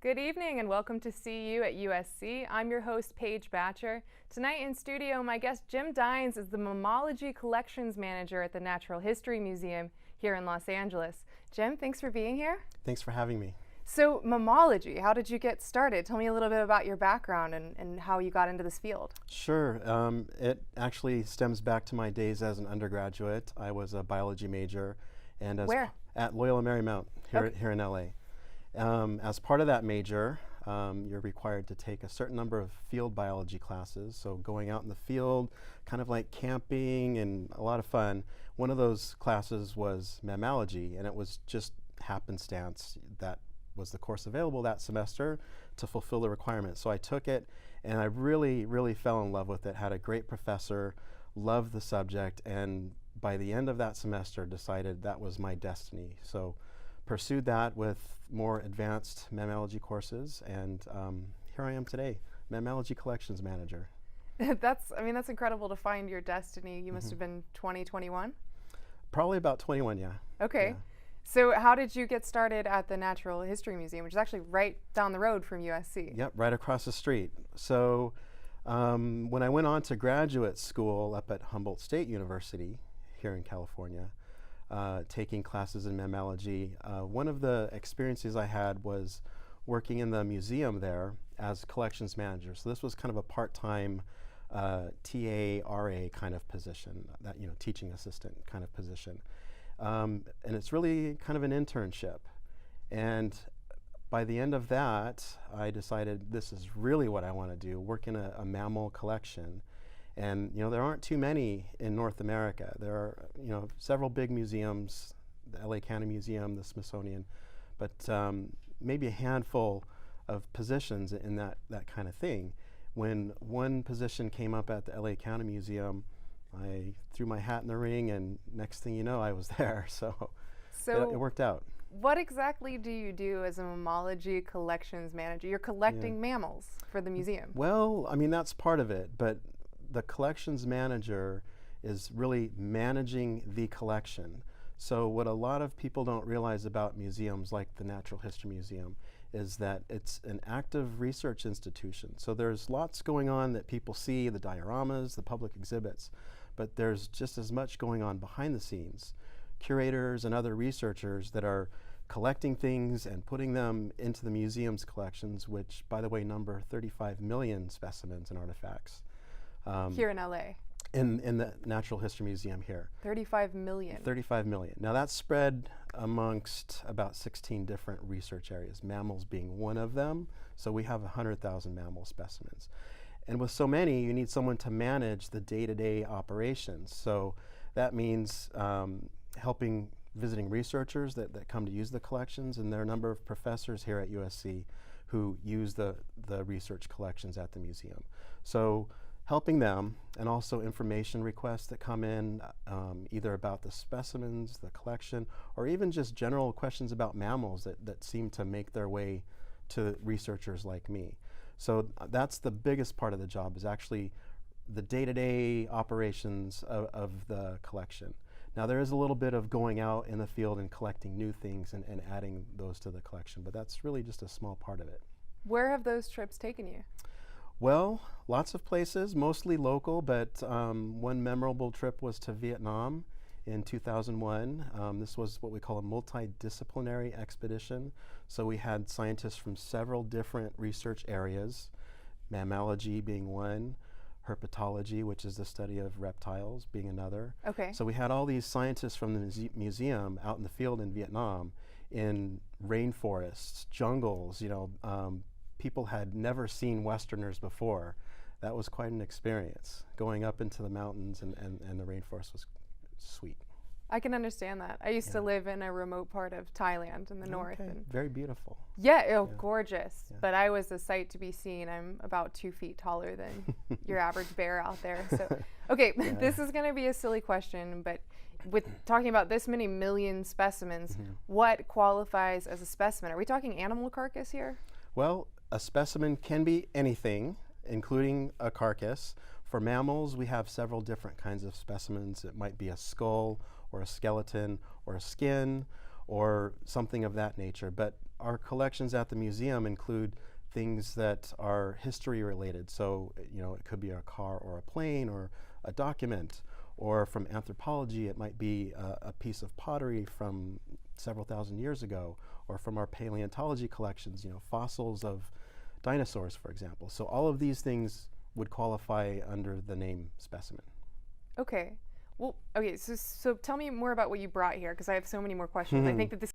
Good evening and welcome to See You at USC. I'm your host, Paige Batcher. Tonight in studio, my guest Jim Dines is the Mammalogy Collections Manager at the Natural History Museum here in Los Angeles. Jim, thanks for being here. Thanks for having me. So, mammalogy, how did you get started? Tell me a little bit about your background and how you got into this field. Sure. It actually stems back to my days as an undergraduate. I was a biology major. And Where? At Loyola Marymount here in LA. As part of that major, you're required to take a certain number of field biology classes. So going out in the field, kind of like camping and a lot of fun. One of those classes was mammalogy, and it was just happenstance that was the course available that semester to fulfill the requirements. So I took it, and I really fell in love with it. Had a great professor, loved the subject, and by the end of that semester decided that was my destiny. So pursued that with more advanced mammalogy courses, and here I am today, Mammalogy Collections Manager. That's incredible to find your destiny. You must have been 20, 21? Probably about 21, yeah. Okay. Yeah. So how did you get started at the Natural History Museum, which is actually right down the road from USC? Yep, right across the street. So when I went on to graduate school up at Humboldt State University here in California, taking classes in mammalogy, one of the experiences I had was working in the museum there as collections manager. So this was kind of a part-time TA/RA kind of position, that teaching assistant kind of position. And it's really kind of an internship. And by the end of that, I decided this is really what I want to do, work in a mammal collection. And there aren't too many in North America. There are several big museums, the LA County Museum, the Smithsonian, but maybe a handful of positions in that kind of thing. When one position came up at the LA County Museum, I threw my hat in the ring, and next thing you know, I was there. So it worked out. What exactly do you do as a mammalogy collections manager? You're collecting mammals for the museum. Well, I mean, that's part of it, but the collections manager is really managing the collection. So what a lot of people don't realize about museums like the Natural History Museum is that it's an active research institution. So there's lots going on that people see, the dioramas, the public exhibits, but there's just as much going on behind the scenes. Curators and other researchers that are collecting things and putting them into the museum's collections, which, by the way, number 35 million specimens and artifacts. Here in LA? In the Natural History Museum here. 35 million. 35 million. Now that's spread amongst about 16 different research areas, mammals being one of them. So we have 100,000 mammal specimens. And with so many, you need someone to manage the day-to-day operations. So that means helping visiting researchers that come to use the collections, and there are a number of professors here at USC who use the research collections at the museum. So helping them, and also information requests that come in, either about the specimens, the collection, or even just general questions about mammals that seem to make their way to researchers like me. So that's the biggest part of the job, is actually the day-to-day operations of the collection. Now there is a little bit of going out in the field and collecting new things and adding those to the collection, but that's really just a small part of it. Where have those trips taken you? Well, lots of places, mostly local, but one memorable trip was to Vietnam in 2001. This was what we call a multidisciplinary expedition. So we had scientists from several different research areas, mammalogy being one, herpetology, which is the study of reptiles, being another. Okay. So we had all these scientists from the museum out in the field in Vietnam, in rainforests, jungles, people had never seen Westerners before. That was quite an experience. Going up into the mountains and the rainforest was sweet. I can understand that. I used to live in a remote part of Thailand in the north. And very beautiful. Yeah, gorgeous. Yeah. But I was a sight to be seen. I'm about 2 feet taller than your average bear out there. So, okay, this is going to be a silly question, but with talking about this many million specimens, what qualifies as a specimen? Are we talking animal carcass here? Well, a specimen can be anything, including a carcass. For mammals, we have several different kinds of specimens. It might be a skull or a skeleton or a skin or something of that nature. But our collections at the museum include things that are history related. So, it could be a car or a plane or a document, or from anthropology, it might be a piece of pottery from several thousand years ago, or from our paleontology collections, fossils of dinosaurs, for example. So all of these things would qualify under the name specimen. Okay. Well, okay, so tell me more about what you brought here, because I have so many more questions. I think that this